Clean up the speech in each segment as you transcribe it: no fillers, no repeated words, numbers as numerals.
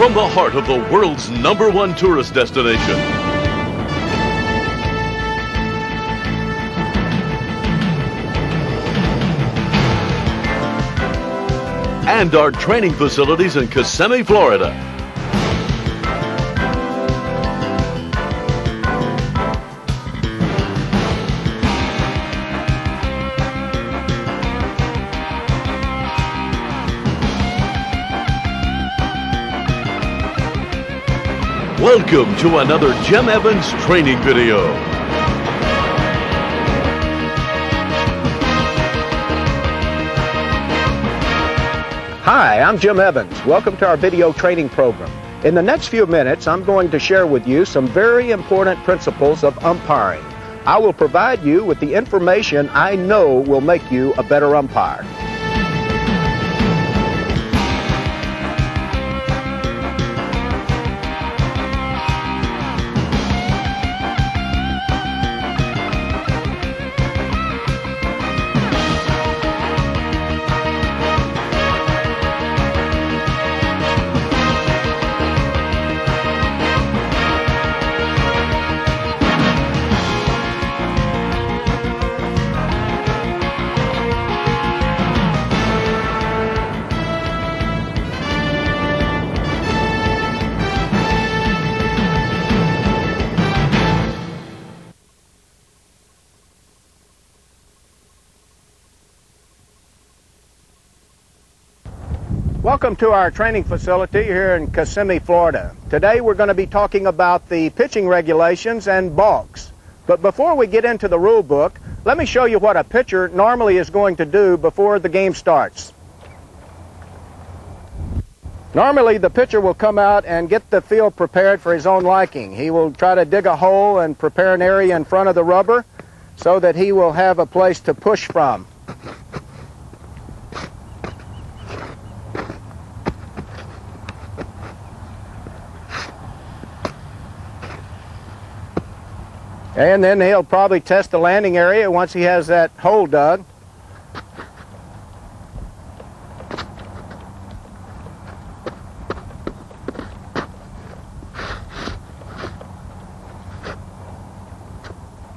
from the heart of the world's #1 tourist destination. And our training facilities in Kissimmee, Florida. Welcome to another Jim Evans training video. Hi, I'm Jim Evans. Welcome to our video training program. In the next few minutes, I'm going to share with you some very important principles of umpiring. I will provide you with the information I know will make you a better umpire. Welcome to our training facility here in Kissimmee, Florida. Today we're going to be talking about the pitching regulations and balks. But before we get into the rule book, let me show you what a pitcher normally is going to do before the game starts. Normally the pitcher will come out and get the field prepared for his own liking. He will try to dig a hole and prepare an area in front of the rubber so that he will have a place to push from. And then he'll probably test the landing area once he has that hole dug.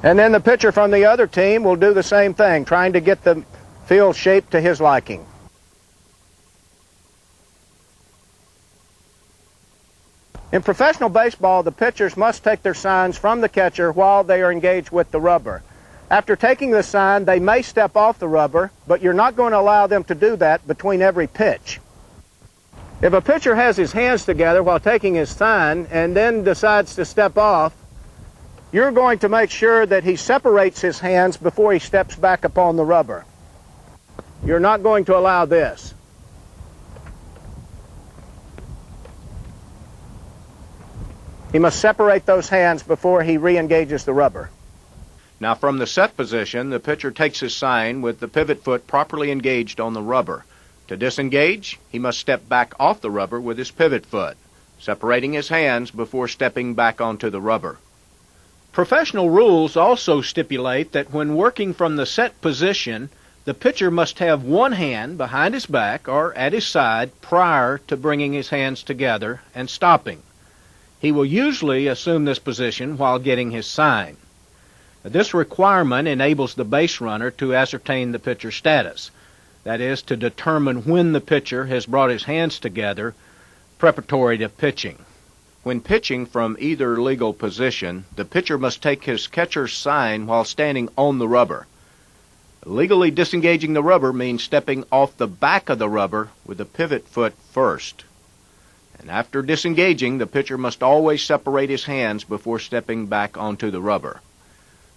And then the pitcher from the other team will do the same thing, trying to get the field shaped to his liking. In professional baseball, the pitchers must take their signs from the catcher while they are engaged with the rubber. After taking the sign, they may step off the rubber, but you're not going to allow them to do that between every pitch. If a pitcher has his hands together while taking his sign and then decides to step off, you're going to make sure that he separates his hands before he steps back upon the rubber. You're not going to allow this. He must separate those hands before he re-engages the rubber. Now from the set position, the pitcher takes his sign with the pivot foot properly engaged on the rubber. To disengage, he must step back off the rubber with his pivot foot, separating his hands before stepping back onto the rubber. Professional rules also stipulate that when working from the set position, the pitcher must have one hand behind his back or at his side prior to bringing his hands together and stopping. He will usually assume this position while getting his sign. This requirement enables the base runner to ascertain the pitcher's status, that is, to determine when the pitcher has brought his hands together preparatory to pitching. When pitching from either legal position, the pitcher must take his catcher's sign while standing on the rubber. Legally disengaging the rubber means stepping off the back of the rubber with the pivot foot first. And after disengaging, the pitcher must always separate his hands before stepping back onto the rubber.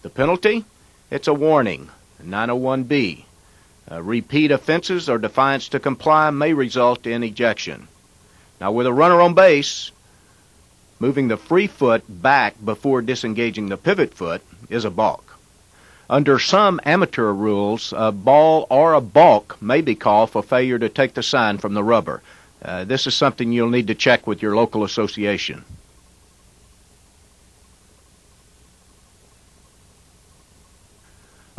The penalty? It's a warning, 901B. Repeat offenses or defiance to comply may result in ejection. Now with a runner on base, moving the free foot back before disengaging the pivot foot is a balk. Under some amateur rules, a ball or a balk may be called for failure to take the sign from the rubber. This is something you'll need to check with your local association.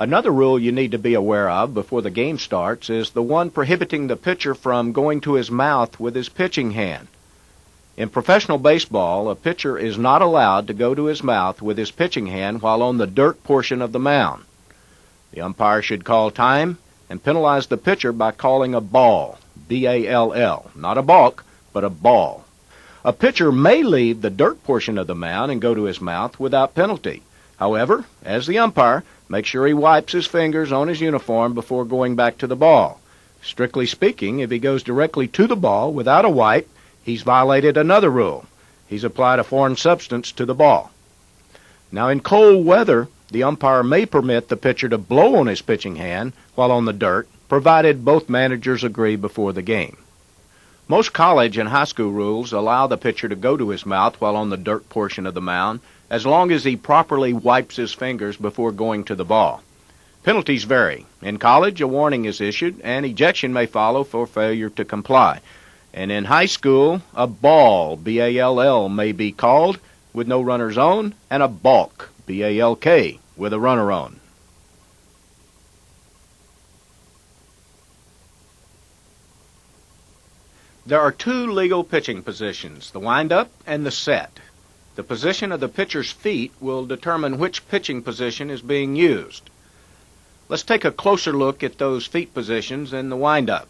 Another rule you need to be aware of before the game starts is the one prohibiting the pitcher from going to his mouth with his pitching hand. In professional baseball, a pitcher is not allowed to go to his mouth with his pitching hand while on the dirt portion of the mound. The umpire should call time and penalize the pitcher by calling a ball, B-A-L-L, not a balk, but a ball. A pitcher may leave the dirt portion of the mound and go to his mouth without penalty. However, as the umpire, make sure he wipes his fingers on his uniform before going back to the ball. Strictly speaking, if he goes directly to the ball without a wipe, he's violated another rule. He's applied a foreign substance to the ball. Now, in cold weather, the umpire may permit the pitcher to blow on his pitching hand while on the dirt, provided both managers agree before the game. Most college and high school rules allow the pitcher to go to his mouth while on the dirt portion of the mound, as long as he properly wipes his fingers before going to the ball. Penalties vary. In college, a warning is issued, and ejection may follow for failure to comply. And in high school, a ball, B-A-L-L, may be called with no runners on, and a balk, B-A-L-K, with a runner on. There are two legal pitching positions, the wind-up and the set. The position of the pitcher's feet will determine which pitching position is being used. Let's take a closer look at those feet positions in the wind-up.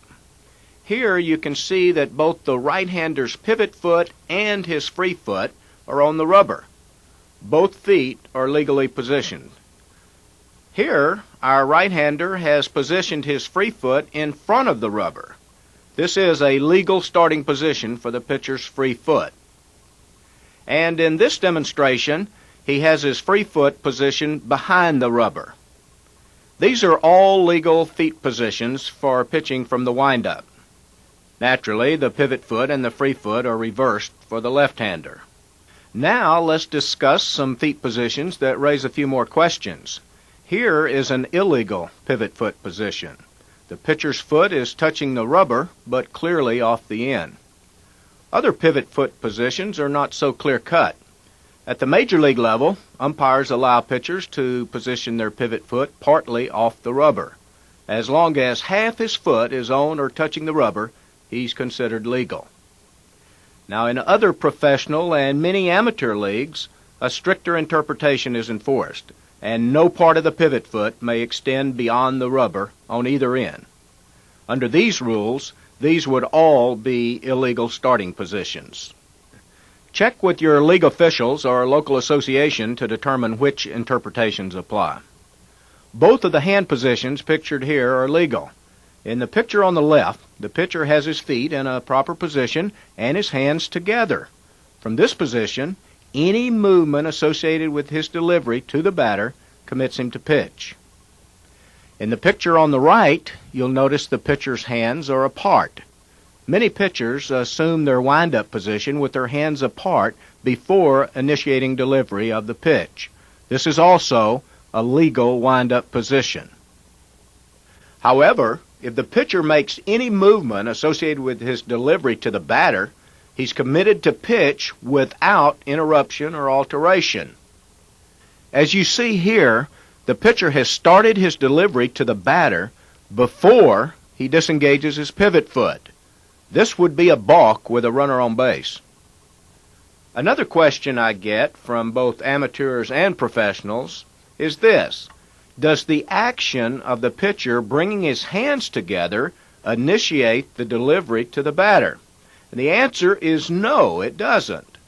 Here you can see that both the right-hander's pivot foot and his free foot are on the rubber. Both feet are legally positioned. Here, our right-hander has positioned his free foot in front of the rubber. This is a legal starting position for the pitcher's free foot. And in this demonstration, he has his free foot positioned behind the rubber. These are all legal feet positions for pitching from the wind-up. Naturally, the pivot foot and the free foot are reversed for the left-hander. Now let's discuss some feet positions that raise a few more questions. Here is an illegal pivot foot position. The pitcher's foot is touching the rubber, but clearly off the end. Other pivot foot positions are not so clear-cut. At the major league level, umpires allow pitchers to position their pivot foot partly off the rubber. As long as half his foot is on or touching the rubber, he's considered legal. Now, in other professional and many amateur leagues, a stricter interpretation is enforced, and no part of the pivot foot may extend beyond the rubber on either end. Under these rules, these would all be illegal starting positions. Check with your league officials or local association to determine which interpretations apply. Both of the hand positions pictured here are legal. In the picture on the left, the pitcher has his feet in a proper position and his hands together. From this position, any movement associated with his delivery to the batter commits him to pitch. In the picture on the right, you'll notice the pitcher's hands are apart. Many pitchers assume their wind-up position with their hands apart before initiating delivery of the pitch. This is also a legal wind-up position. However, if the pitcher makes any movement associated with his delivery to the batter, he's committed to pitch without interruption or alteration. As you see here, the pitcher has started his delivery to the batter before he disengages his pivot foot. This would be a balk with a runner on base. Another question I get from both amateurs and professionals is this: does the action of the pitcher bringing his hands together initiate the delivery to the batter? And the answer is no, it doesn't.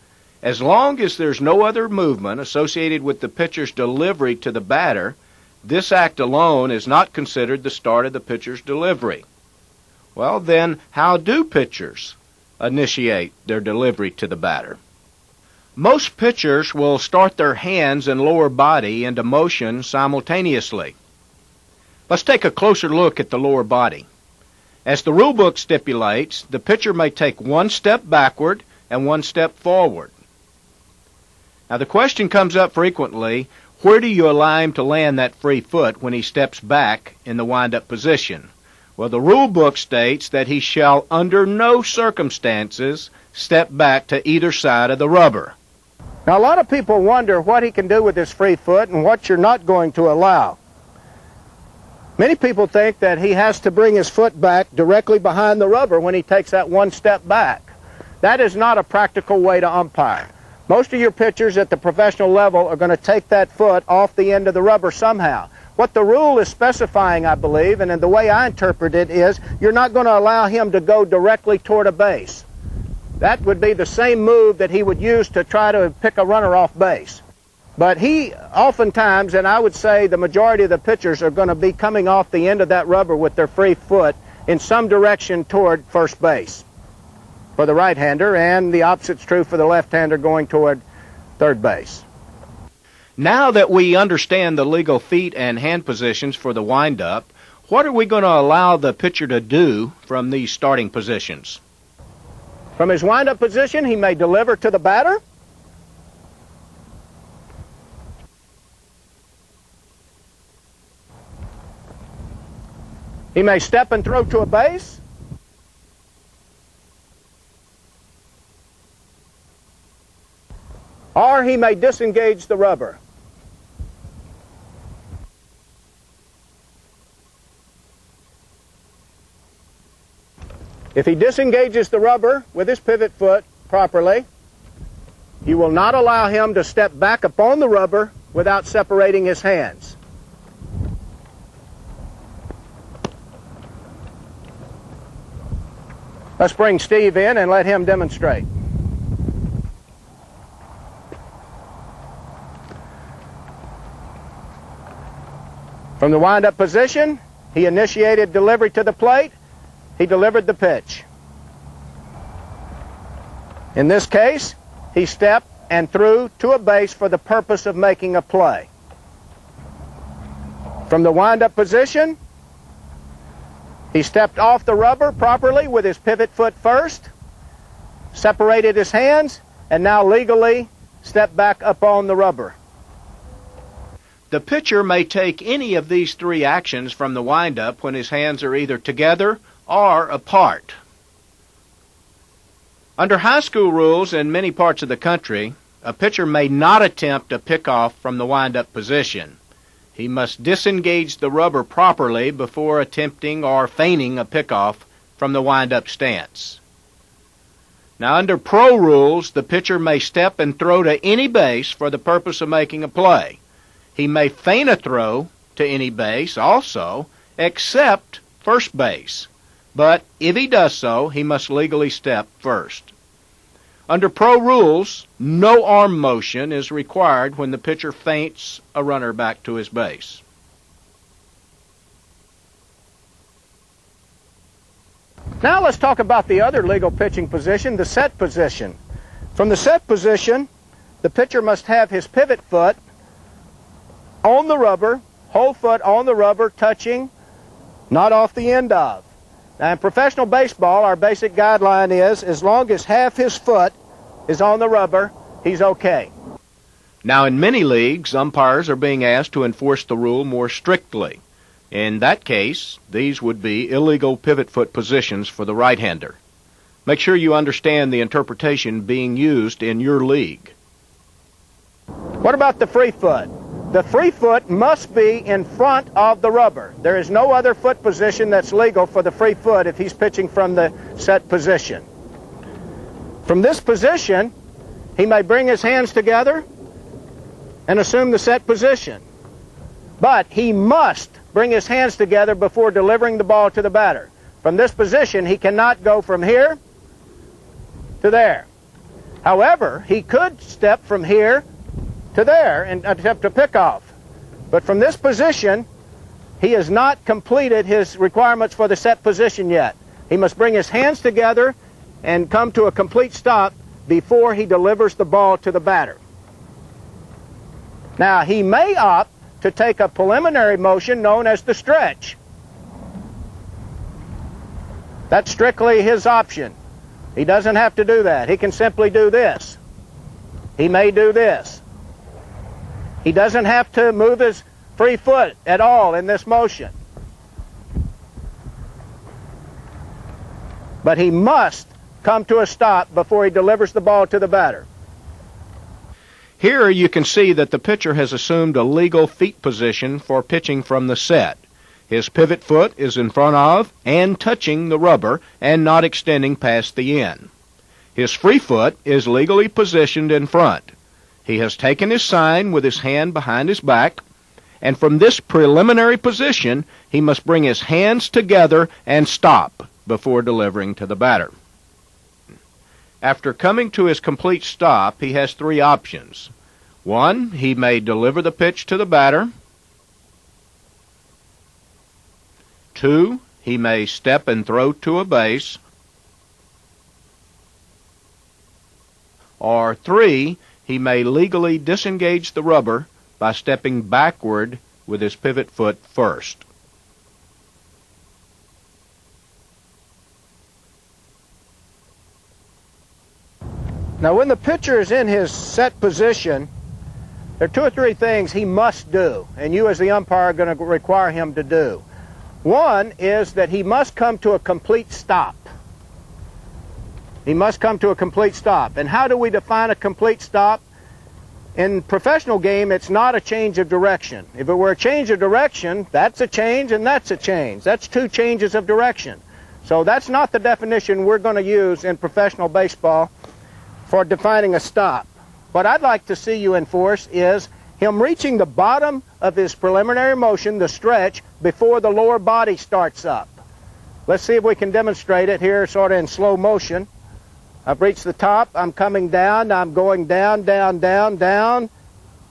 As long as there's no other movement associated with the pitcher's delivery to the batter, this act alone is not considered the start of the pitcher's delivery. Well, then, how do pitchers initiate their delivery to the batter? Most pitchers will start their hands and lower body into motion simultaneously. Let's take a closer look at the lower body. As the rule book stipulates, the pitcher may take one step backward and one step forward. Now, the question comes up frequently, where do you allow him to land that free foot when he steps back in the wind-up position? Well, the rule book states that he shall under no circumstances step back to either side of the rubber. Now, a lot of people wonder what he can do with his free foot and what you're not going to allow. Many people think that he has to bring his foot back directly behind the rubber when he takes that one step back. That is not a practical way to umpire. Most of your pitchers at the professional level are going to take that foot off the end of the rubber somehow. What the rule is specifying, I believe, and in the way I interpret it, is you're not going to allow him to go directly toward a base. That would be the same move that he would use to try to pick a runner off base. But he oftentimes, and I would say the majority of the pitchers, are going to be coming off the end of that rubber with their free foot in some direction toward first base for the right-hander, and the opposite's true for the left-hander going toward third base. Now that we understand the legal feet and hand positions for the windup, what are we going to allow the pitcher to do from these starting positions? From his windup position, he may deliver to the batter. He may step and throw to a base. Or he may disengage the rubber. If he disengages the rubber with his pivot foot properly, you will not allow him to step back upon the rubber without separating his hands. Let's bring Steve in and let him demonstrate. From the wind-up position, he initiated delivery to the plate. He delivered the pitch. In this case, he stepped and threw to a base for the purpose of making a play. From the wind-up position, he stepped off the rubber properly with his pivot foot first, separated his hands, and now legally stepped back up on the rubber. The pitcher may take any of these three actions from the windup when his hands are either together or apart. Under high school rules in many parts of the country, a pitcher may not attempt a pickoff from the windup position. He must disengage the rubber properly before attempting or feigning a pickoff from the wind-up stance. Now, under pro rules, the pitcher may step and throw to any base for the purpose of making a play. He may feign a throw to any base also, except first base. But if he does so, he must legally step first. Under pro rules, no arm motion is required when the pitcher feints a runner back to his base. Now let's talk about the other legal pitching position, the set position. From the set position, the pitcher must have his pivot foot on the rubber, whole foot on the rubber, touching, not off the end of. Now in professional baseball, our basic guideline is as long as half his foot is on the rubber, he's okay. Now in many leagues, umpires are being asked to enforce the rule more strictly. In that case, these would be illegal pivot foot positions for the right-hander. Make sure you understand the interpretation being used in your league. What about the free foot? The free foot must be in front of the rubber. There is no other foot position that's legal for the free foot if he's pitching from the set position. From this position, he may bring his hands together and assume the set position. But he must bring his hands together before delivering the ball to the batter. From this position, he cannot go from here to there. However, he could step from here to there and attempt to pick off. But from this position, he has not completed his requirements for the set position yet. He must bring his hands together and come to a complete stop before he delivers the ball to the batter. Now, he may opt to take a preliminary motion known as the stretch. That's strictly his option. He doesn't have to do that. He can simply do this. He may do this. He doesn't have to move his free foot at all in this motion. But he must come to a stop before he delivers the ball to the batter. Here you can see that the pitcher has assumed a legal feet position for pitching from the set. His pivot foot is in front of and touching the rubber and not extending past the end. His free foot is legally positioned in front. He has taken his sign with his hand behind his back, and from this preliminary position, he must bring his hands together and stop before delivering to the batter. After coming to his complete stop, he has three options. One, he may deliver the pitch to the batter. Two, he may step and throw to a base. Or three, he may legally disengage the rubber by stepping backward with his pivot foot first. Now, when the pitcher is in his set position, there are two or three things he must do, and you as the umpire are going to require him to do. One is that he must come to a complete stop. He must come to a complete stop. And how do we define a complete stop? In professional game, it's not a change of direction. If it were a change of direction, that's a change and that's a change. That's two changes of direction. So that's not the definition we're going to use in professional baseball for defining a stop. What I'd like to see you enforce is him reaching the bottom of his preliminary motion, the stretch, before the lower body starts up. Let's see if we can demonstrate it here sort of in slow motion. I've reached the top, I'm coming down, I'm going down, down, down, down,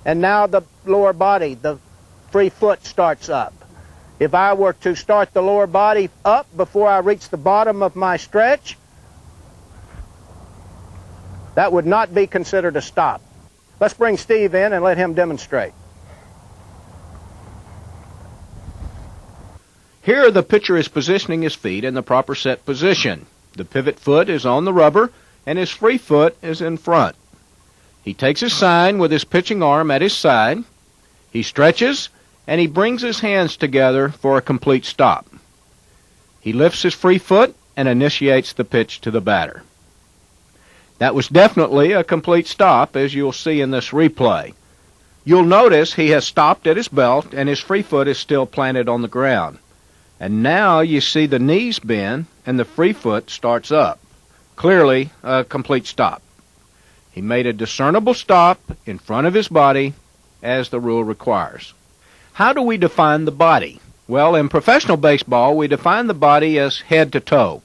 and now the lower body, the free foot starts up. If I were to start the lower body up before I reach the bottom of my stretch, that would not be considered a stop. Let's bring Steve in and let him demonstrate. Here the pitcher is positioning his feet in the proper set position. The pivot foot is on the rubber, and his free foot is in front. He takes his sign with his pitching arm at his side. He stretches, and he brings his hands together for a complete stop. He lifts his free foot and initiates the pitch to the batter. That was definitely a complete stop, as you'll see in this replay. You'll notice he has stopped at his belt, and his free foot is still planted on the ground. And now you see the knees bend and the free foot starts up. Clearly a complete stop. He made a discernible stop in front of his body as the rule requires. How do we define the body? Well, in professional baseball, we define the body as head to toe.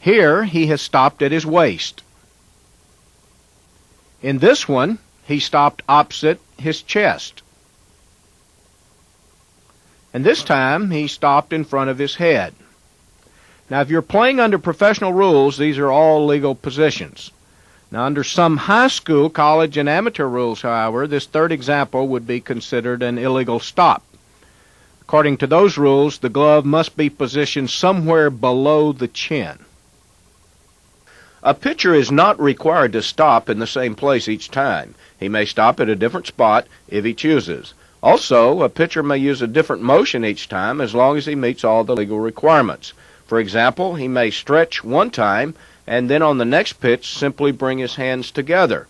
Here he has stopped at his waist. In this one, he stopped opposite his chest. And this time, he stopped in front of his head. Now, if you're playing under professional rules, these are all legal positions. Now, under some high school, college, and amateur rules, however, this third example would be considered an illegal stop. According to those rules, the glove must be positioned somewhere below the chin. A pitcher is not required to stop in the same place each time. He may stop at a different spot if he chooses. Also, a pitcher may use a different motion each time as long as he meets all the legal requirements. For example, he may stretch one time and then on the next pitch simply bring his hands together.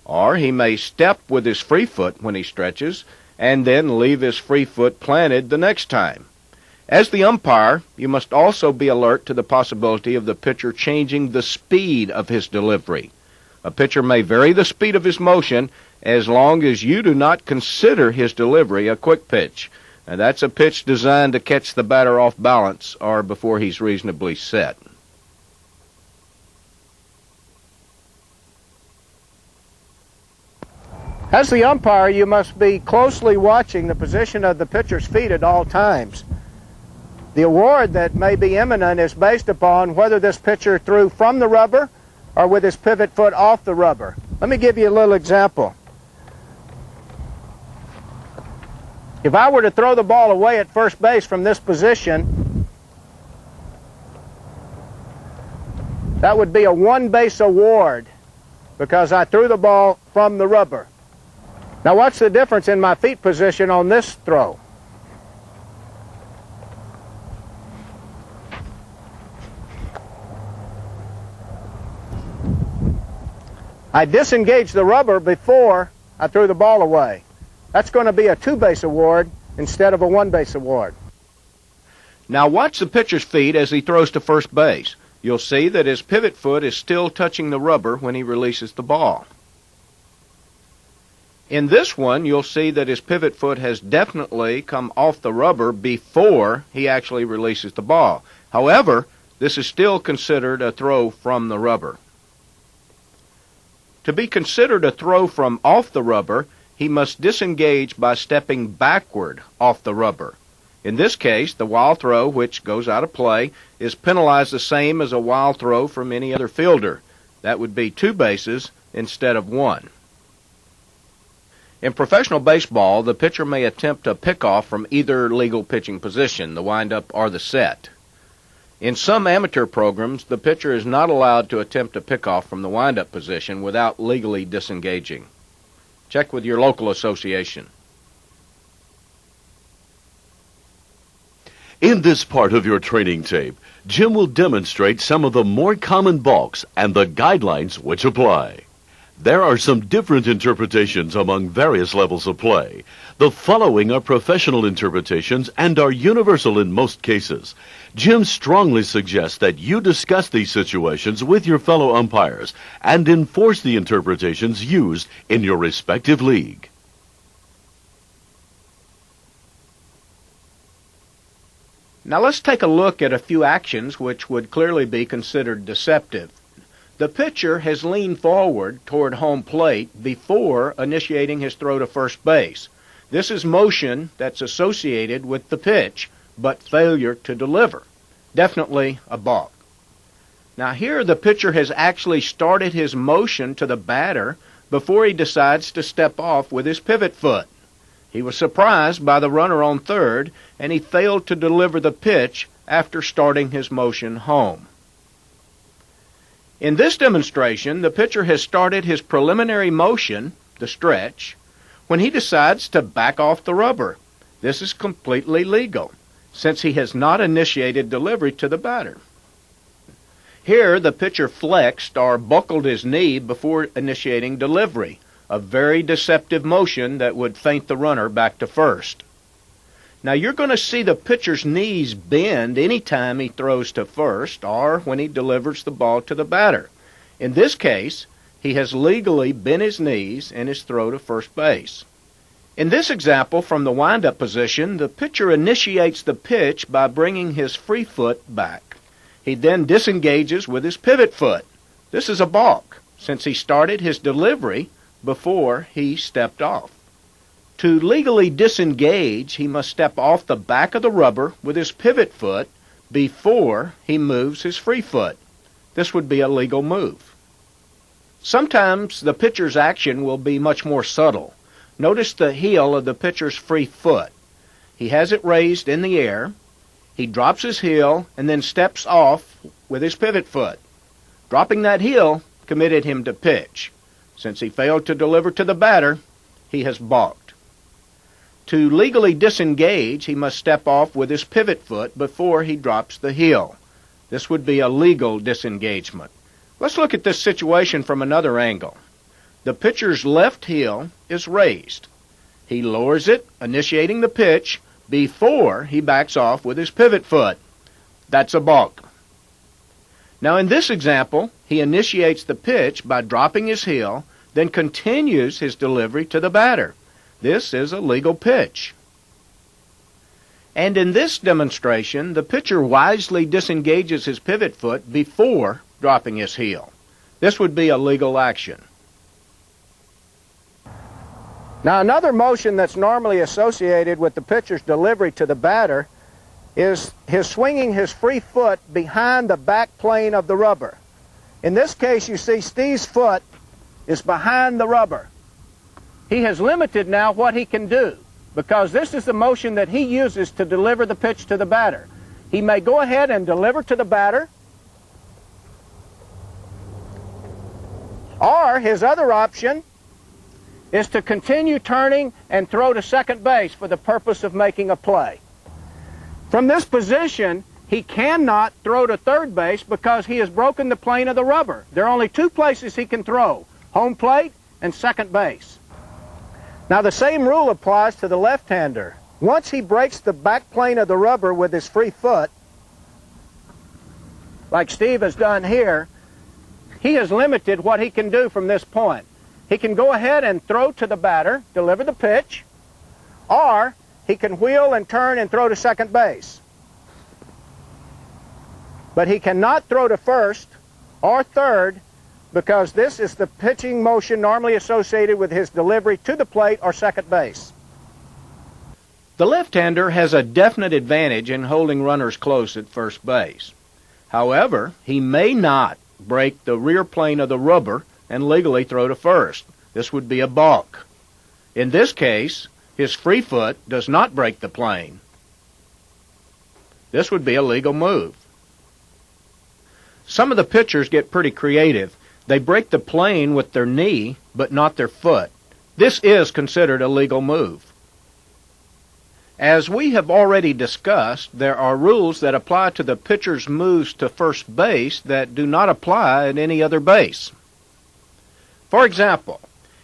Or he may step with his free foot when he stretches and then leave his free foot planted the next time. As the umpire, you must also be alert to the possibility of the pitcher changing the speed of his delivery. A pitcher may vary the speed of his motion as long as you do not consider his delivery a quick pitch. And that's a pitch designed to catch the batter off balance or before he's reasonably set. As the umpire, you must be closely watching the position of the pitcher's feet at all times. The award that may be imminent is based upon whether this pitcher threw from the rubber or with his pivot foot off the rubber. Let me give you a little example. If I were to throw the ball away at first base from this position, that would be a one-base award because I threw the ball from the rubber. Now what's the difference in my feet position on this throw? I disengaged the rubber before I threw the ball away. That's going to be a two-base award instead of a one-base award. Now watch the pitcher's feet as he throws to first base. you'll see that his pivot foot is still touching the rubber when he releases the ball. In this one, you'll see that his pivot foot has definitely come off the rubber before he actually releases the ball. However, this is still considered a throw from the rubber. To be considered a throw from off the rubber, he must disengage by stepping backward off the rubber. In this case, the wild throw, which goes out of play, is penalized the same as a wild throw from any other fielder. That would be 2 bases instead of 1. In professional baseball, the pitcher may attempt a pickoff from either legal pitching position, the windup or the set. In some amateur programs, the pitcher is not allowed to attempt a pickoff from the windup position without legally disengaging. Check with your local association. In this part of your training tape, Jim will demonstrate some of the more common balks and the guidelines which apply. There are some different interpretations among various levels of play. The following are professional interpretations and are universal in most cases. Jim strongly suggests that you discuss these situations with your fellow umpires and enforce the interpretations used in your respective league. Now let's take a look at a few actions which would clearly be considered deceptive. The pitcher has leaned forward toward home plate before initiating his throw to first base. This is motion that's associated with the pitch, but failure to deliver. Definitely a balk. Now here the pitcher has actually started his motion to the batter before he decides to step off with his pivot foot. He was surprised by the runner on third, and he failed to deliver the pitch after starting his motion home. In this demonstration, the pitcher has started his preliminary motion, the stretch, when he decides to back off the rubber. This is completely legal, since he has not initiated delivery to the batter. Here, the pitcher flexed or buckled his knee before initiating delivery, a very deceptive motion that would feint the runner back to first. Now you're going to see the pitcher's knees bend anytime he throws to first or when he delivers the ball to the batter. In this case, he has legally bent his knees in his throw to first base. In this example from the windup position, the pitcher initiates the pitch by bringing his free foot back. He then disengages with his pivot foot. This is a balk, since he started his delivery before he stepped off. To legally disengage, he must step off the back of the rubber with his pivot foot before he moves his free foot. This would be a legal move. Sometimes the pitcher's action will be much more subtle. Notice the heel of the pitcher's free foot. He has it raised in the air. He drops his heel and then steps off with his pivot foot. Dropping that heel committed him to pitch. Since he failed to deliver to the batter, he has balked. To legally disengage, he must step off with his pivot foot before he drops the heel. This would be a legal disengagement. Let's look at this situation from another angle. The pitcher's left heel is raised. He lowers it, initiating the pitch, before he backs off with his pivot foot. That's a balk. Now in this example, he initiates the pitch by dropping his heel, then continues his delivery to the batter. This is a legal pitch. And in this demonstration, the pitcher wisely disengages his pivot foot before dropping his heel. This would be a legal action. Now another motion that's normally associated with the pitcher's delivery to the batter is his swinging his free foot behind the back plane of the rubber. In this case, you see Steve's foot is behind the rubber. He has limited now what he can do, because this is the motion that he uses to deliver the pitch to the batter. He may go ahead and deliver to the batter, or his other option is to continue turning and throw to second base for the purpose of making a play. From this position, he cannot throw to third base because he has broken the plane of the rubber. There are only two places he can throw: home plate and second base. Now the same rule applies to the left-hander. Once he breaks the back plane of the rubber with his free foot, like Steve has done here, he has limited what he can do from this point. He can go ahead and throw to the batter, deliver the pitch, or he can wheel and turn and throw to second base. But he cannot throw to first or third because this is the pitching motion normally associated with his delivery to the plate or second base. The left-hander has a definite advantage in holding runners close at first base. However, he may not break the rear plane of the rubber and legally throw to first. This would be a balk. In this case, his free foot does not break the plane. This would be a legal move. Some of the pitchers get pretty creative. They break the plane with their knee, but not their foot. This is considered a legal move. As we have already discussed, there are rules that apply to the pitcher's moves to first base that do not apply at any other base. For example,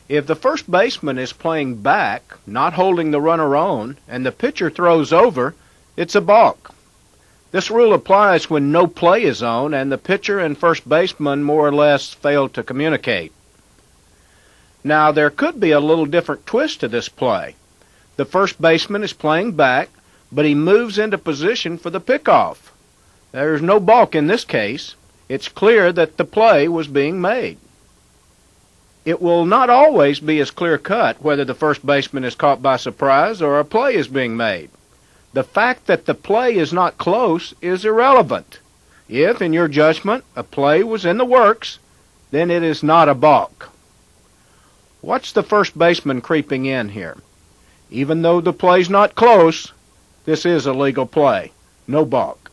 if the first baseman is playing back, not holding the runner on, and the pitcher throws over, it's a balk. This rule applies when no play is on and the pitcher and first baseman more or less fail to communicate. Now, there could be a little different twist to this play. The first baseman is playing back, but he moves into position for the pickoff. There's no balk in this case. It's clear that the play was being made. It will not always be as clear-cut whether the first baseman is caught by surprise or a play is being made. The fact that the play is not close is irrelevant. If, in your judgment, a play was in the works, then it is not a balk. Watch the first baseman creeping in here. Even though the play's not close, this is a legal play. No balk.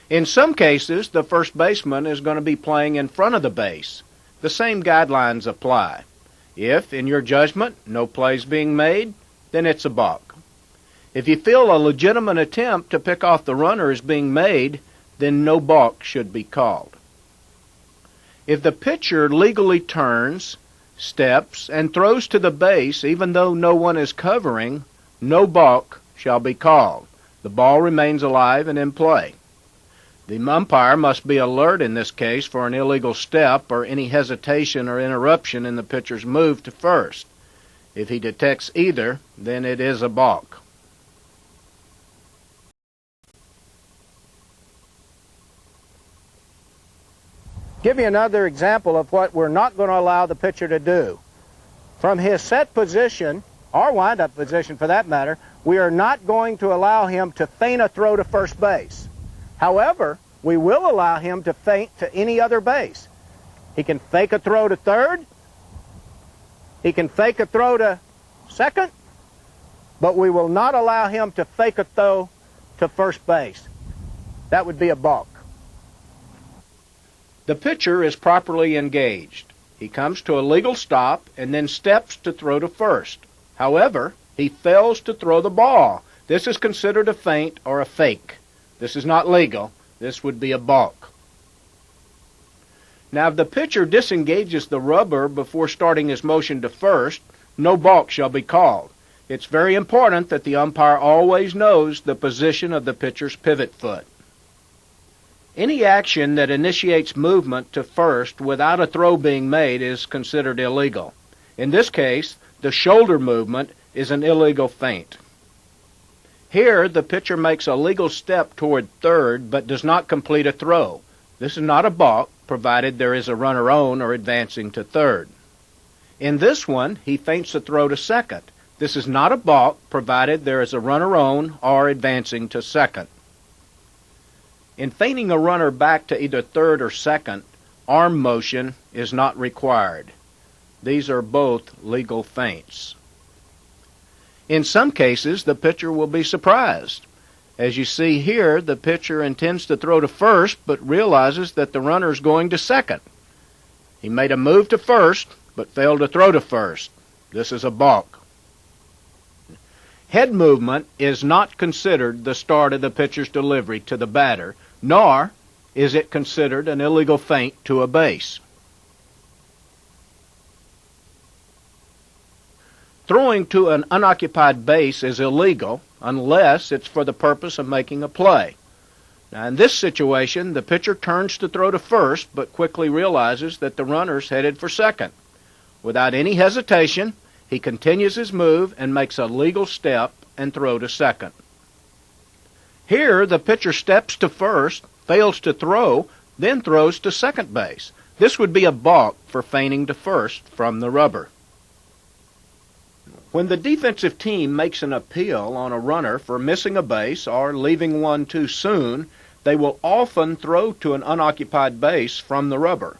In some cases, the first baseman is going to be playing in front of the base. The same guidelines apply. If, in your judgment, no play's being made, then it's a balk. If you feel a legitimate attempt to pick off the runner is being made, then no balk should be called. If the pitcher legally turns, steps, and throws to the base even though no one is covering, no balk shall be called. The ball remains alive and in play. The umpire must be alert in this case for an illegal step or any hesitation or interruption in the pitcher's move to first. If he detects either, then it is a balk. Give you another example of what we're not going to allow the pitcher to do. From his set position, or wind-up position for that matter, we are not going to allow him to feint a throw to first base. However, we will allow him to feint to any other base. He can fake a throw to third. He can fake a throw to second. But we will not allow him to fake a throw to first base. That would be a balk. The pitcher is properly engaged. He comes to a legal stop and then steps to throw to first. However, he fails to throw the ball. This is considered a feint or a fake. This is not legal. This would be a balk. Now, if the pitcher disengages the rubber before starting his motion to first, no balk shall be called. It's very important that the umpire always knows the position of the pitcher's pivot foot. Any action that initiates movement to first without a throw being made is considered illegal. In this case, the shoulder movement is an illegal feint. Here, the pitcher makes a legal step toward third but does not complete a throw. This is not a balk, provided there is a runner on or advancing to third. In this one, he feints a throw to second. This is not a balk, provided there is a runner on or advancing to second. In feinting a runner back to either third or second, arm motion is not required. These are both legal feints. In some cases, the pitcher will be surprised. As you see here, the pitcher intends to throw to first, but realizes that the runner is going to second. He made a move to first, but failed to throw to first. This is a balk. Head movement is not considered the start of the pitcher's delivery to the batter, nor is it considered an illegal feint to a base. Throwing to an unoccupied base is illegal unless it's for the purpose of making a play. Now, in this situation, the pitcher turns to throw to first, but quickly realizes that the runner's headed for second. Without any hesitation, he continues his move and makes a legal step and throw to second. Here, the pitcher steps to first, fails to throw, then throws to second base. This would be a balk for feigning to first from the rubber. When the defensive team makes an appeal on a runner for missing a base or leaving one too soon, they will often throw to an unoccupied base from the rubber.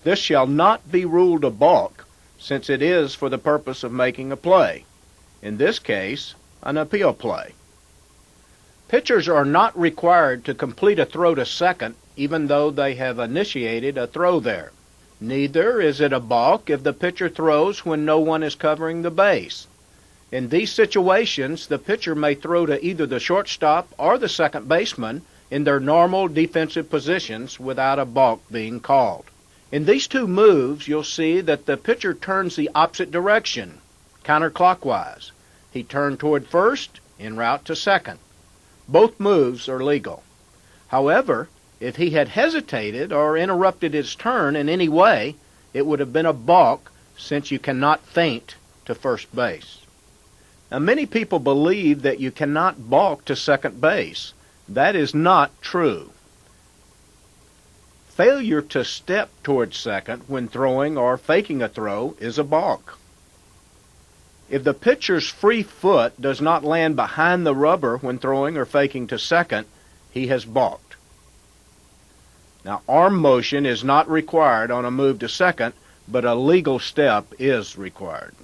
This shall not be ruled a balk, since it is for the purpose of making a play. In this case, an appeal play. Pitchers are not required to complete a throw to second, even though they have initiated a throw there. Neither is it a balk if the pitcher throws when no one is covering the base. In these situations, the pitcher may throw to either the shortstop or the second baseman in their normal defensive positions without a balk being called. In these two moves, you'll see that the pitcher turns the opposite direction, counterclockwise. He turned toward first, en route to second. Both moves are legal. However, if he had hesitated or interrupted his turn in any way, it would have been a balk, since you cannot feint to first base. Now, many people believe that you cannot balk to second base. That is not true. Failure to step towards second when throwing or faking a throw is a balk. If the pitcher's free foot does not land behind the rubber when throwing or faking to second, he has balked. Now, arm motion is not required on a move to second, but a legal step is required.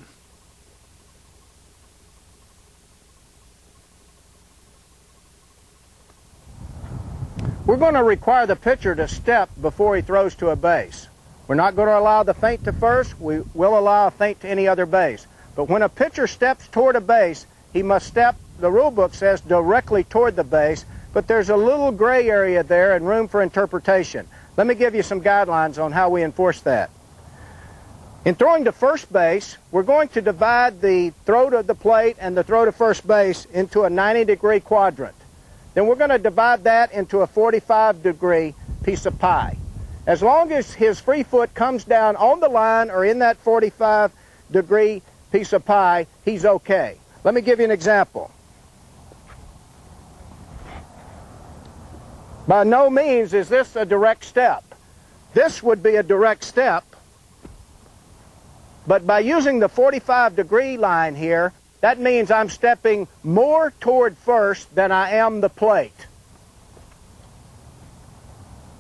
We're going to require the pitcher to step before he throws to a base. We're not going to allow the feint to first. We will allow a feint to any other base. But when a pitcher steps toward a base, he must step, the rule book says, directly toward the base, but there's a little gray area there and room for interpretation. Let me give you some guidelines on how we enforce that. In throwing to first base, we're going to divide the throw to the plate and the throw to first base into a 90-degree quadrant. Then we're going to divide that into a 45-degree piece of pie. As long as his free foot comes down on the line or in that 45-degree piece of pie, he's okay. Let me give you an example. By no means is this a direct step. This would be a direct step, but by using the 45-degree line here, that means I'm stepping more toward first than I am the plate.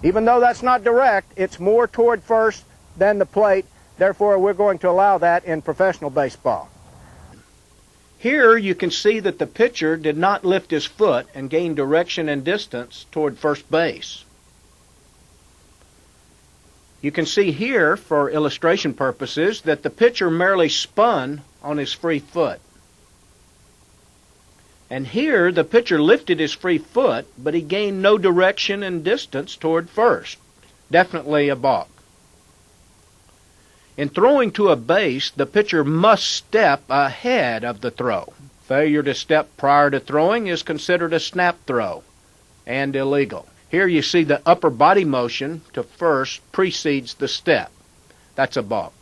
Even though that's not direct, it's more toward first than the plate. Therefore, we're going to allow that in professional baseball. Here you can see that the pitcher did not lift his foot and gain direction and distance toward first base. You can see here, for illustration purposes, that the pitcher merely spun on his free foot. And here the pitcher lifted his free foot, but he gained no direction and distance toward first. Definitely a balk. In throwing to a base, the pitcher must step ahead of the throw. Failure to step prior to throwing is considered a snap throw and illegal. Here you see the upper body motion to first precedes the step. That's a balk.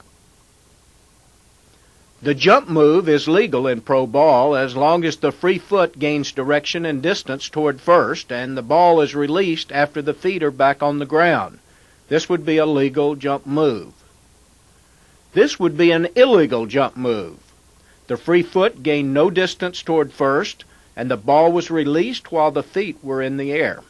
The jump move is legal in pro ball as long as the free foot gains direction and distance toward first and the ball is released after the feet are back on the ground. This would be a legal jump move. This would be an illegal jump move. The free foot gained no distance toward first, and the ball was released while the feet were in the air.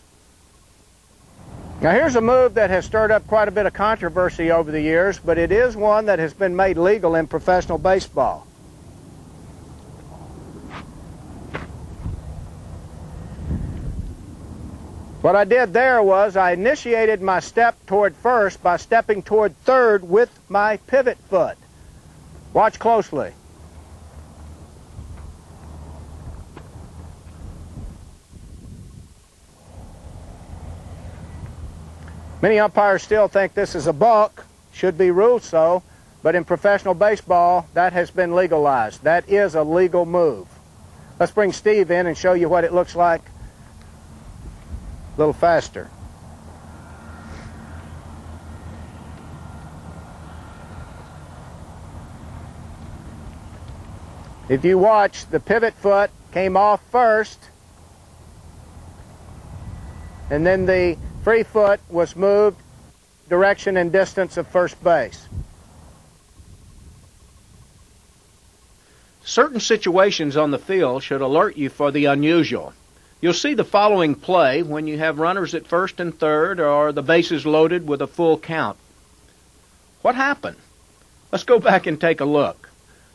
Now here's a move that has stirred up quite a bit of controversy over the years, but it is one that has been made legal in professional baseball. What I did there was I initiated my step toward first by stepping toward third with my pivot foot. Watch closely. Many umpires still think this is a balk, should be ruled so, but in professional baseball, that has been legalized. That is a legal move. Let's bring Steve in and show you what it looks like. a little faster. If you watch, the pivot foot came off first, and then the free foot was moved direction and distance of first base. Certain situations on the field should alert you for the unusual. You'll see the following play when you have runners at first and third or the bases loaded with a full count. What happened? Let's go back and take a look.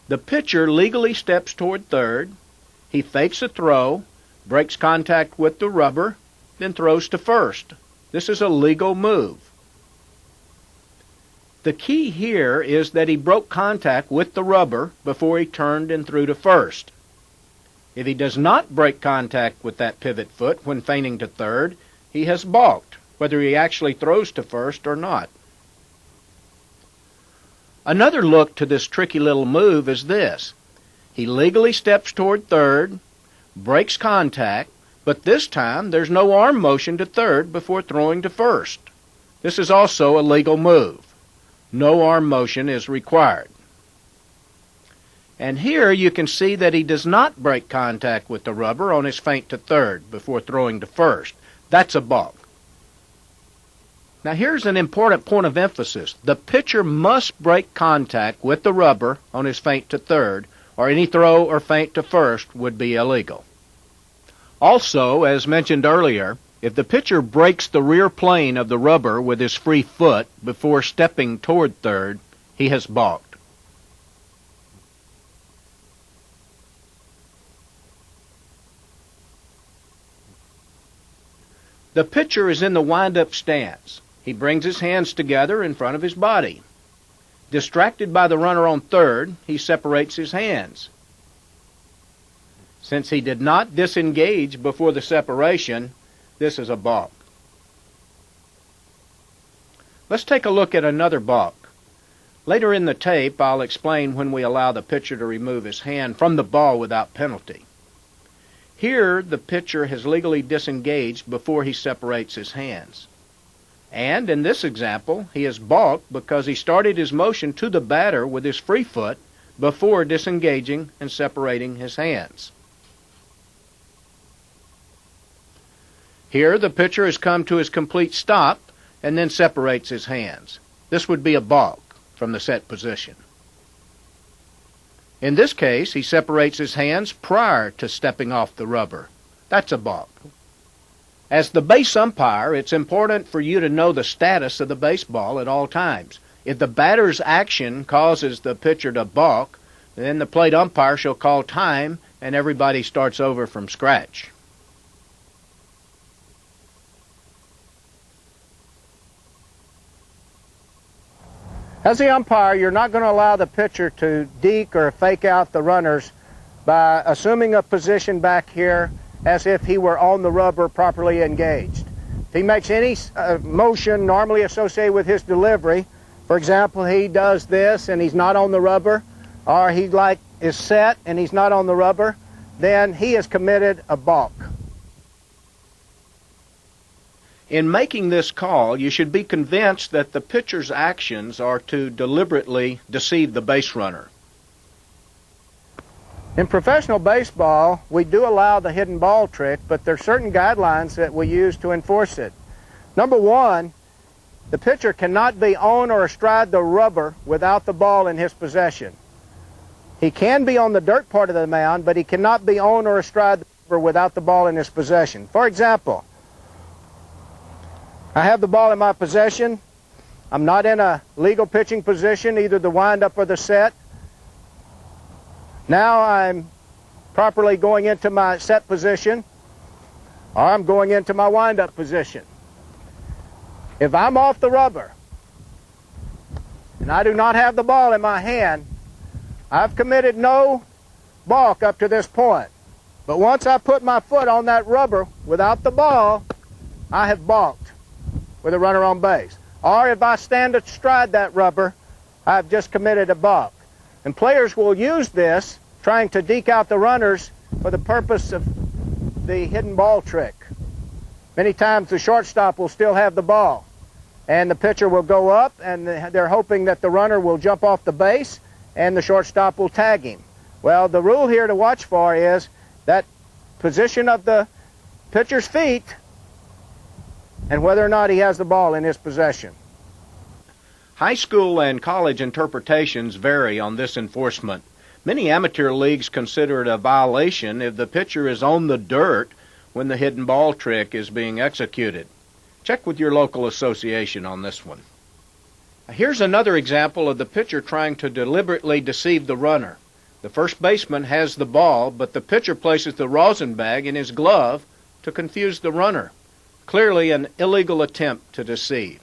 The pitcher legally steps toward third. He fakes a throw, breaks contact with the rubber, then throws to first. This is a legal move. The key here is that he broke contact with the rubber before he turned and threw to first. If he does not break contact with that pivot foot when feigning to third, he has balked, whether he actually throws to first or not. Another look to this tricky little move is this. He legally steps toward third, breaks contact, but this time there's no arm motion to third before throwing to first. This is also a legal move. No arm motion is required. And here you can see that he does not break contact with the rubber on his feint to third before throwing to first. That's a balk. Now here's an important point of emphasis. The pitcher must break contact with the rubber on his feint to third, or any throw or feint to first would be illegal. Also, as mentioned earlier, if the pitcher breaks the rear plane of the rubber with his free foot before stepping toward third, he has balked. The pitcher is in the wind-up stance. He brings his hands together in front of his body. Distracted by the runner on third, he separates his hands. Since he did not disengage before the separation, this is a balk. Let's take a look at another balk. Later in the tape, I'll explain when we allow the pitcher to remove his hand from the ball without penalty. Here, the pitcher has legally disengaged before he separates his hands. And in this example, he is balked because he started his motion to the batter with his free foot before disengaging and separating his hands. Here, the pitcher has come to his complete stop and then separates his hands. This would be a balk from the set position. In this case, he separates his hands prior to stepping off the rubber. That's a balk. As the base umpire, it's important for you to know the status of the baseball at all times. If the batter's action causes the pitcher to balk, then the plate umpire shall call time and everybody starts over from scratch. As the umpire, you're not going to allow the pitcher to deke or fake out the runners by assuming a position back here as if he were on the rubber properly engaged. If he makes any motion normally associated with his delivery, for example, he does this and he's not on the rubber, or he is set and he's not on the rubber, then he has committed a balk. In making this call, you should be convinced that the pitcher's actions are to deliberately deceive the base runner. In professional baseball, we do allow the hidden ball trick, but there are certain guidelines that we use to enforce it. Number one, the pitcher cannot be on or astride the rubber without the ball in his possession. He can be on the dirt part of the mound, but he cannot be on or astride the rubber without the ball in his possession. For example, I have the ball in my possession. I'm not in a legal pitching position, either the windup or the set. Now I'm properly going into my set position, or I'm going into my windup position. If I'm off the rubber and I do not have the ball in my hand, I've committed no balk up to this point. But once I put my foot on that rubber without the ball, I have balked with a runner on base. Or if I stand astride that rubber, I've just committed a balk. And players will use this, trying to deke out the runners for the purpose of the hidden ball trick. Many times the shortstop will still have the ball, and the pitcher will go up, and they're hoping that the runner will jump off the base and the shortstop will tag him. Well, the rule here to watch for is that position of the pitcher's feet and whether or not he has the ball in his possession. High school and college interpretations vary on this enforcement. Many amateur leagues consider it a violation if the pitcher is on the dirt when the hidden ball trick is being executed. Check with your local association on this one. Here's another example of the pitcher trying to deliberately deceive the runner. The first baseman has the ball, but the pitcher places the rosin bag in his glove to confuse the runner. Clearly an illegal attempt to deceive.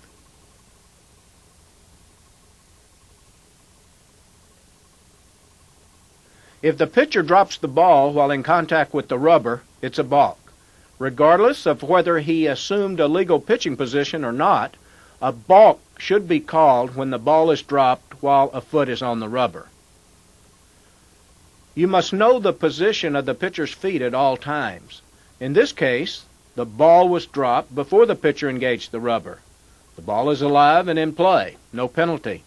If the pitcher drops the ball while in contact with the rubber, it's a balk. Regardless of whether he assumed a legal pitching position or not, a balk should be called when the ball is dropped while a foot is on the rubber. You must know the position of the pitcher's feet at all times. In this case, the ball was dropped before the pitcher engaged the rubber. The ball is alive and in play, no penalty.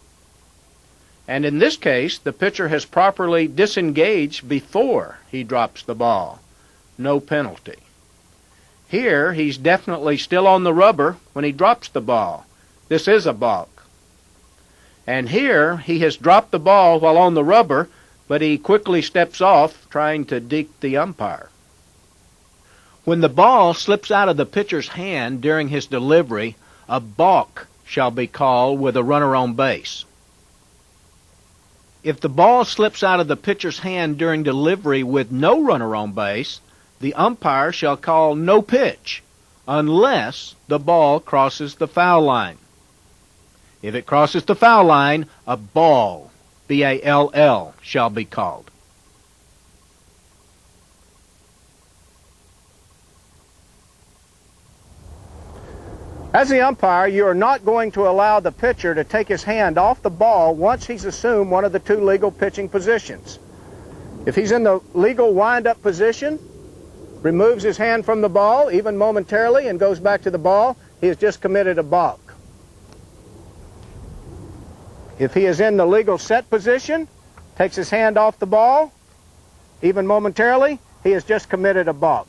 And in this case, the pitcher has properly disengaged before he drops the ball, no penalty. Here, he's definitely still on the rubber when he drops the ball. This is a balk. And here, he has dropped the ball while on the rubber, but he quickly steps off, trying to deke the umpire. When the ball slips out of the pitcher's hand during his delivery, a balk shall be called with a runner on base. If the ball slips out of the pitcher's hand during delivery with no runner on base, the umpire shall call no pitch, unless the ball crosses the foul line. If it crosses the foul line, a ball, B-A-L-L, shall be called. As the umpire, you are not going to allow the pitcher to take his hand off the ball once he's assumed one of the two legal pitching positions. If he's in the legal wind-up position, removes his hand from the ball, even momentarily, and goes back to the ball, he has just committed a balk. If he is in the legal set position, takes his hand off the ball, even momentarily, he has just committed a balk.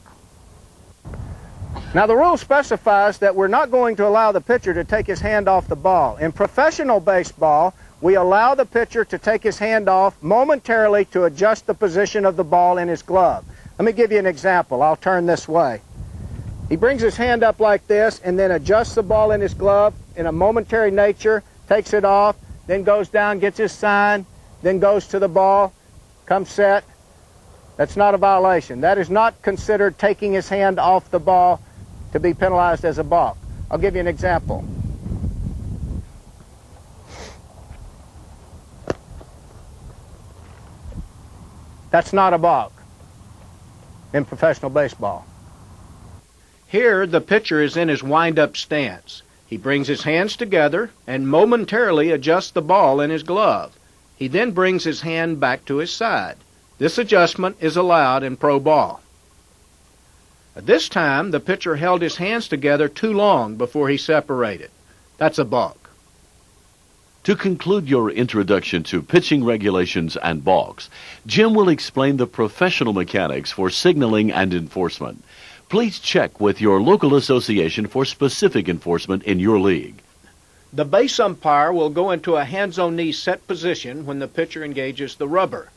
Now the rule specifies that we're not going to allow the pitcher to take his hand off the ball. In professional baseball, we allow the pitcher to take his hand off momentarily to adjust the position of the ball in his glove. Let me give you an example. I'll turn this way. He brings his hand up like this and then adjusts the ball in his glove in a momentary nature, takes it off, then goes down, gets his sign, then goes to the ball, comes set. That's not a violation. That is not considered taking his hand off the ball to be penalized as a balk. I'll give you an example. That's not a balk in professional baseball. Here, the pitcher is in his wind-up stance. He brings his hands together and momentarily adjusts the ball in his glove. He then brings his hand back to his side. This adjustment is allowed in pro ball. At this time, the pitcher held his hands together too long before he separated. That's a balk. To conclude your introduction to pitching regulations and balks, Jim will explain the professional mechanics for signaling and enforcement. Please check with your local association for specific enforcement in your league. The base umpire will go into a hands-on-knee set position when the pitcher engages the rubber.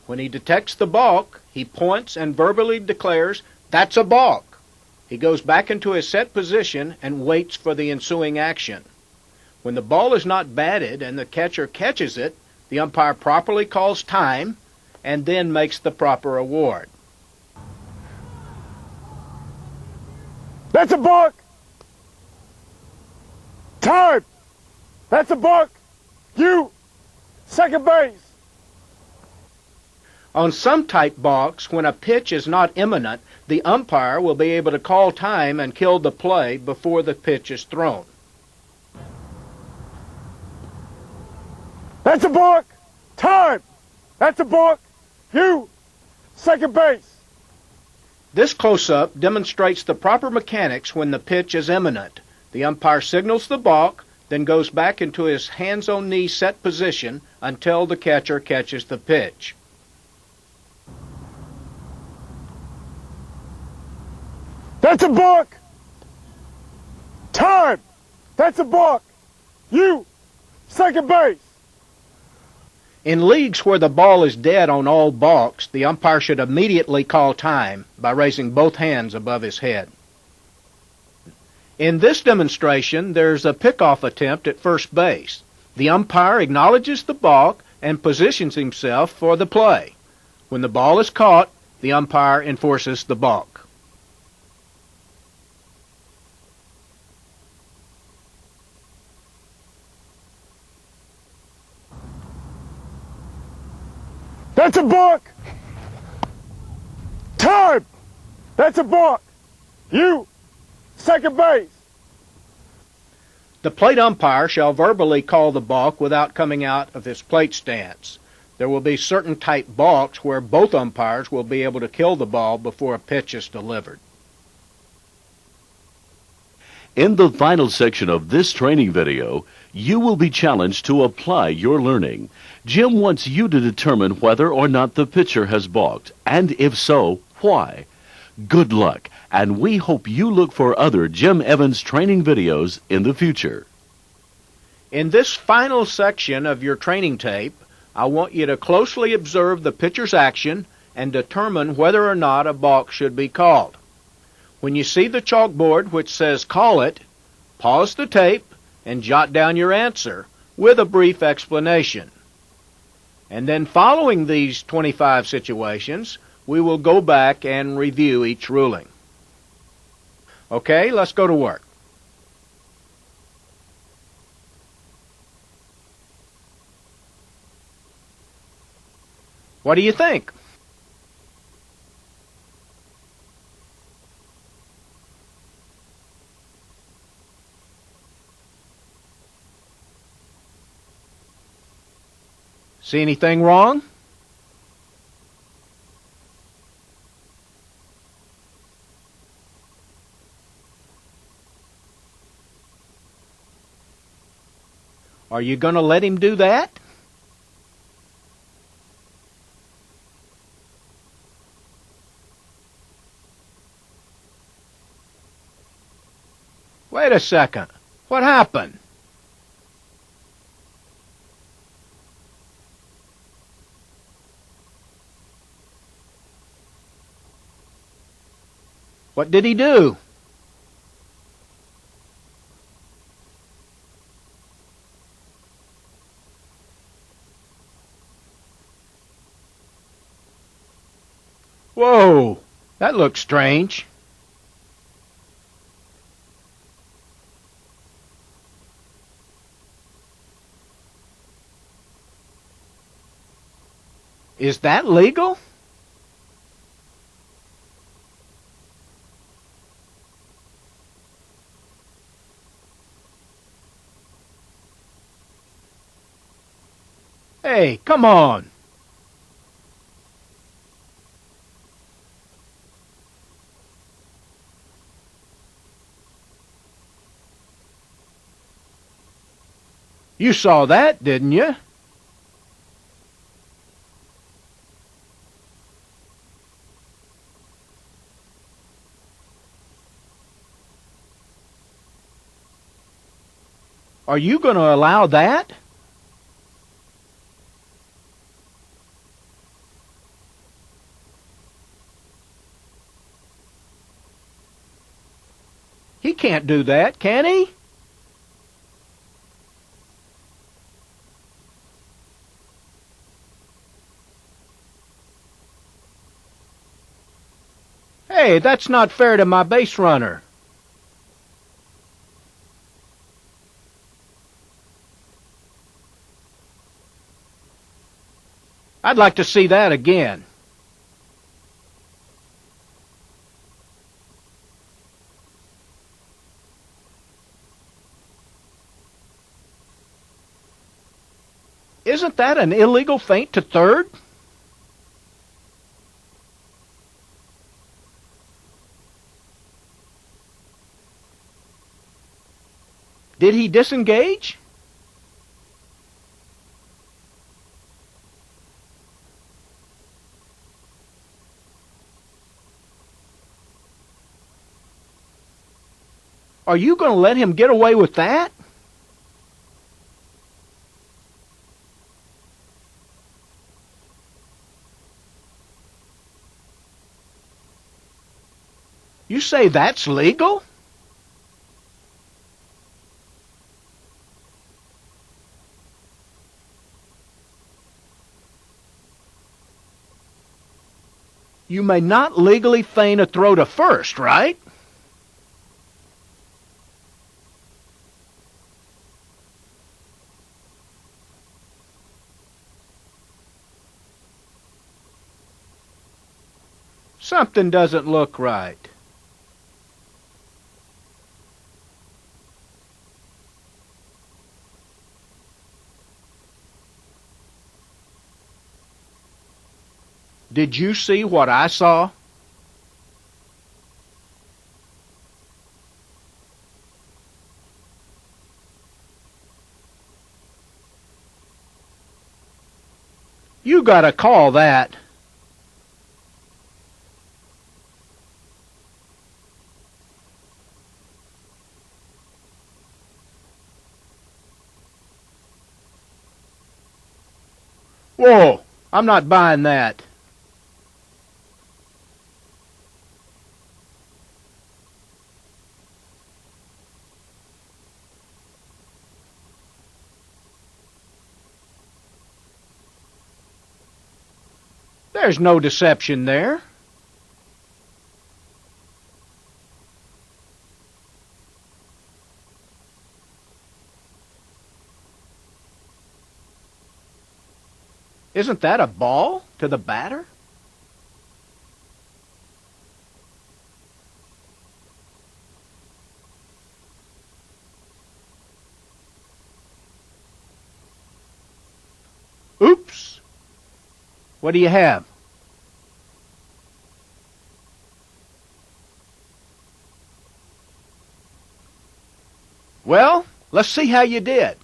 When he detects the balk, he points and verbally declares, "That's a balk." He goes back into his set position and waits for the ensuing action. When the ball is not batted and the catcher catches it, the umpire properly calls time and then makes the proper award. That's a balk! Time! That's a balk! You! Second base! On some type balks, when a pitch is not imminent, the umpire will be able to call time and kill the play before the pitch is thrown. That's a balk! Time! That's a balk! You! Second base! This close-up demonstrates the proper mechanics when the pitch is imminent. The umpire signals the balk, then goes back into his hands-on-knee set position until the catcher catches the pitch. That's a balk! Time! That's a balk! You! Second base! In leagues where the ball is dead on all balks, the umpire should immediately call time by raising both hands above his head. In this demonstration, there's a pickoff attempt at first base. The umpire acknowledges the balk and positions himself for the play. When the ball is caught, the umpire enforces the balk. That's a balk! Time! That's a balk! You! Second base! The plate umpire shall verbally call the balk without coming out of his plate stance. There will be certain type balks where both umpires will be able to kill the ball before a pitch is delivered. In the final section of this training video, you will be challenged to apply your learning. Jim wants you to determine whether or not the pitcher has balked, and if so, why. Good luck, and we hope you look for other Jim Evans training videos in the future. In this final section of your training tape, I want you to closely observe the pitcher's action and determine whether or not a balk should be called. When you see the chalkboard which says call it, pause the tape and jot down your answer with a brief explanation. And then following these 25 situations, we will go back and review each ruling. Okay, let's go to work. What do you think? See anything wrong? Are you going to let him do that? Wait a second. What happened? What did he do? Whoa, that looks strange. Is that legal? Hey, come on. You saw that, didn't you? Are you going to allow that? He can't do that, can he? Hey, that's not fair to my base runner. I'd like to see that again. Isn't that an illegal feint to third? Did he disengage? Are you going to let him get away with that? You say that's legal? You may not legally feign a throw to first, right? Something doesn't look right. Did you see what I saw? You gotta call that. Whoa, I'm not buying that. There's no deception there. Isn't that a ball to the batter? Oops. What do you have? Well, let's see how you did.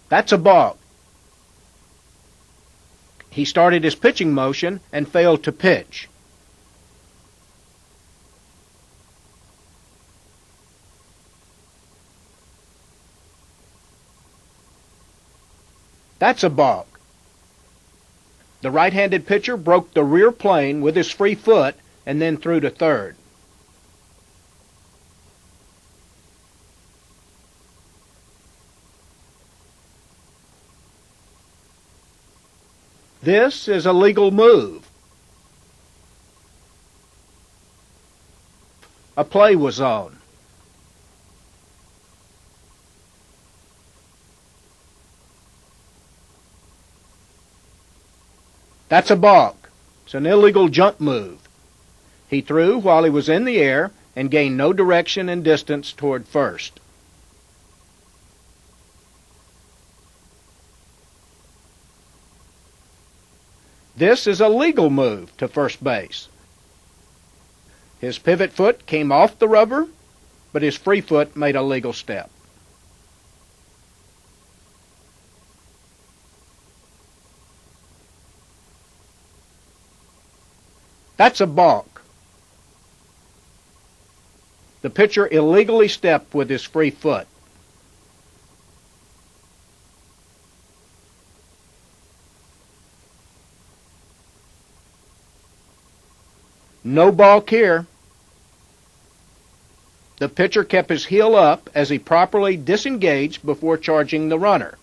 That's a balk. He started his pitching motion and failed to pitch. That's a balk. The right-handed pitcher broke the rear plane with his free foot and then threw to third. This is a legal move. A play was on. That's a balk. It's an illegal jump move. He threw while he was in the air and gained no direction and distance toward first. This is a legal move to first base. His pivot foot came off the rubber, but his free foot made a legal step. That's a balk. The pitcher illegally stepped with his free foot. No balk here. The pitcher kept his heel up as he properly disengaged before charging the runner.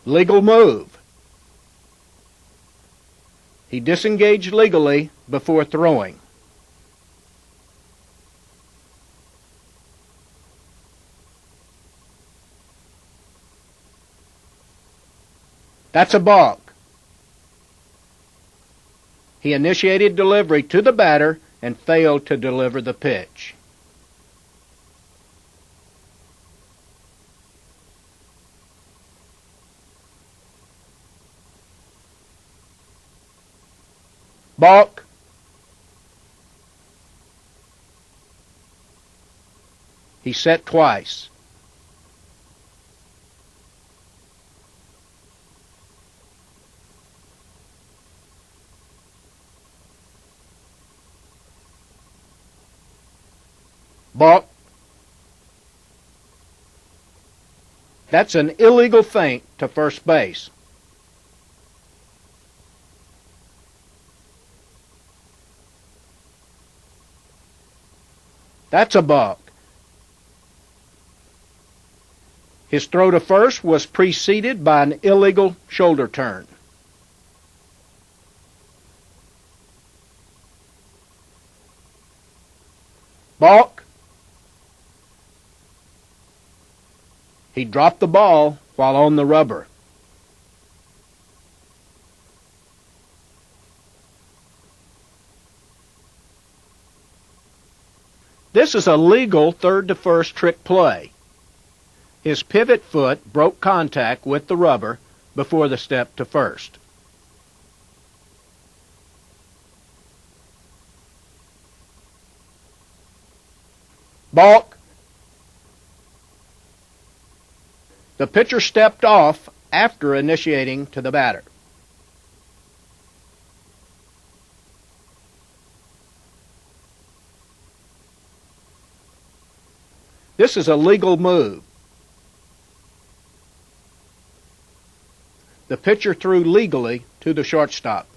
Legal move. He disengaged legally before throwing. That's a balk. He initiated delivery to the batter and failed to deliver the pitch. Balk. He set twice. Balk. That's an illegal feint to first base. That's a balk. His throw to first was preceded by an illegal shoulder turn. Balk. He dropped the ball while on the rubber. This is a legal third to first trick play. His pivot foot broke contact with the rubber before the step to first. Balk. The pitcher stepped off after initiating to the batter. This is a legal move. The pitcher threw legally to the shortstop.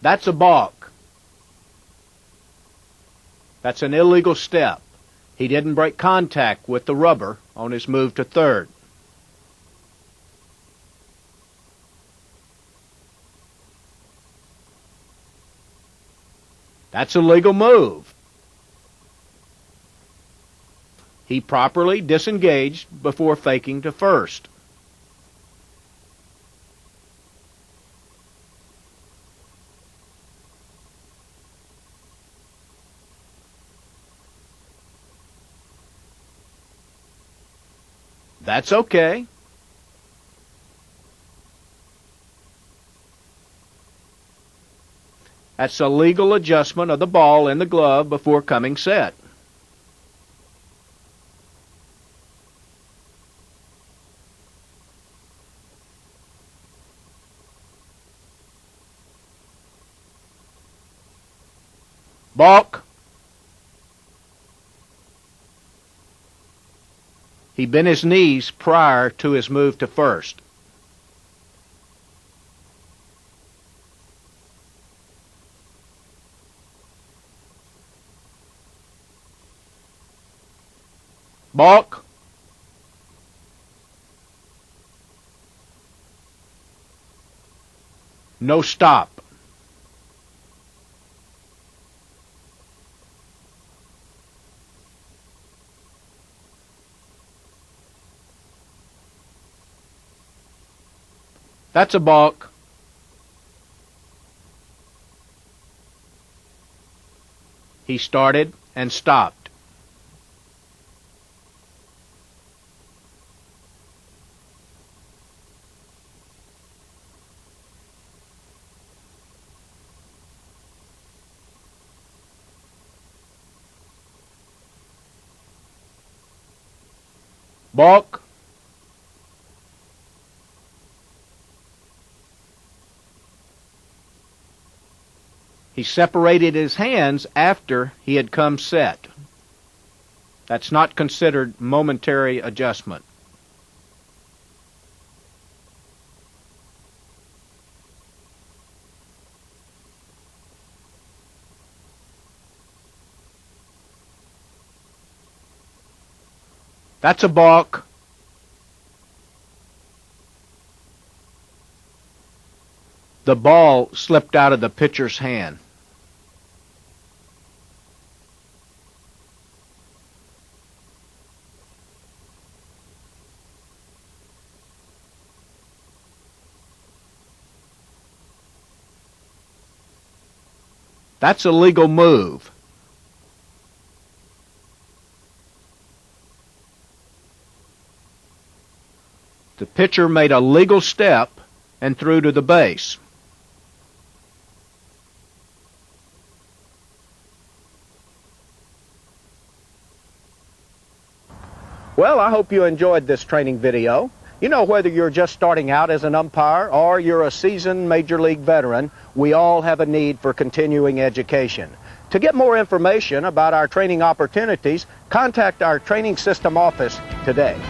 That's a balk. That's an illegal step. He didn't break contact with the rubber on his move to third. That's a legal move. He properly disengaged before faking to first. That's okay. That's a legal adjustment of the ball in the glove before coming set. Balk. He bent his knees prior to his move to first. Balk. No stop. That's a balk. He started and stopped. Balk. He separated his hands after he had come set. That's not considered momentary adjustment. That's a balk. The ball slipped out of the pitcher's hand. That's a legal move. The pitcher made a legal step and threw to the base. Well, I hope you enjoyed this training video. You know, whether you're just starting out as an umpire or you're a seasoned Major League veteran, we all have a need for continuing education. To get more information about our training opportunities, contact our training system office today.